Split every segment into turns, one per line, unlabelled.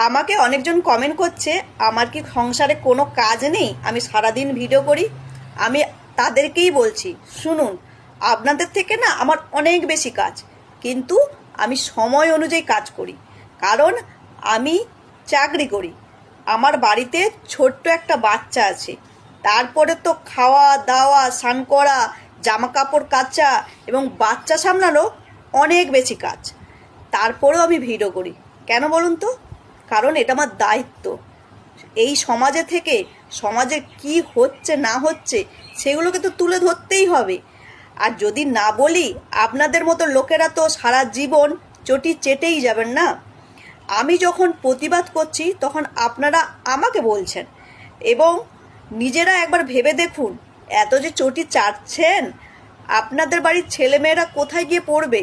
আমাকে অনেকজন কমেন্ট করছে আমার কি সংসারে কোনো কাজ নেই, আমি সারাদিন ভিডিও করি। আমি তাদেরকেই বলছি, শুনুন, আপনাদের থেকে না আমার অনেক বেশি কাজ, কিন্তু আমি সময় অনুযায়ী কাজ করি। কারণ আমি চাকরি করি, আমার বাড়িতে ছোট্ট একটা বাচ্চা আছে, তারপরে তো খাওয়া দাওয়া, স্নান করা, জামা কাপড় কাচা এবং বাচ্চা সামলানো অনেক বেশি কাজ। তারপরেও আমি ভিডিও করি। কেন বলুন তো? কারণ এটা আমার দায়িত্ব। এই সমাজে থেকে সমাজে কি হচ্ছে না হচ্ছে সেগুলোকে তো তুলে ধরতেই হবে। আর যদি না বলি, আপনাদের মতো লোকেরা তো সারা জীবন চটি চেটেই যাবেন না। আমি যখন প্রতিবাদ করছি তখন আপনারা আমাকে বলছেন, এবং নিজেরা একবার ভেবে দেখুন, এত যে চটি চাটছেন, আপনাদের বাড়ির ছেলেমেয়েরা কোথায় গিয়ে পড়বে?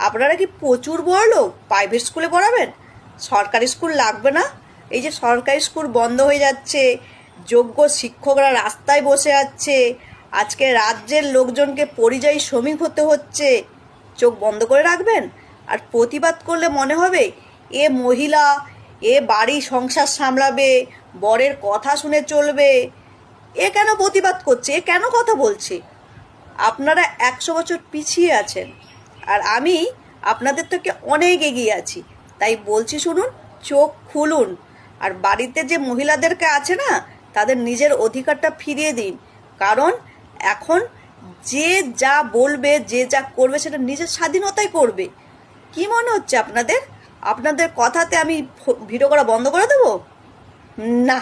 আপনারা কি প্রচুর বড় লোক, প্রাইভেট স্কুলে পড়াবেন? সরকারি স্কুল লাগবে না? এই যে সরকারি স্কুল বন্ধ হয়ে যাচ্ছে, যোগ্য শিক্ষকরা রাস্তায় বসে আছে, আজকে রাজ্যের লোকজনকে পরিযায়ী শ্রমিক হতে হচ্ছে, চোখ বন্ধ করে রাখবেন? আর প্রতিবাদ করলে মনে হবে এ মহিলা, এ বাড়ি সংসার সামলাবে, বরের কথা শুনে চলবে। এ কেন প্রতিবাদ করছে? এ কেন কথা বলছে? আপনারা 100 বছর পিছিয়ে আছেন, আর আমি আপনাদের থেকে অনেক এগিয়ে আছি। তাই বলছি, শুনুন, চোখ খুলুন। আর বাড়িতে যে মহিলাদেরকে আছে না, তাদের নিজের অধিকারটা ফিরিয়ে দিন। কারণ এখন যে যা বলবে, যে যা করবে, সেটা নিজের স্বাধীনতায় করবে। কি মনে হচ্ছে আপনাদের? আপনাদের কথাতে আমি ভিডিও করা বন্ধ করে দেবো? না।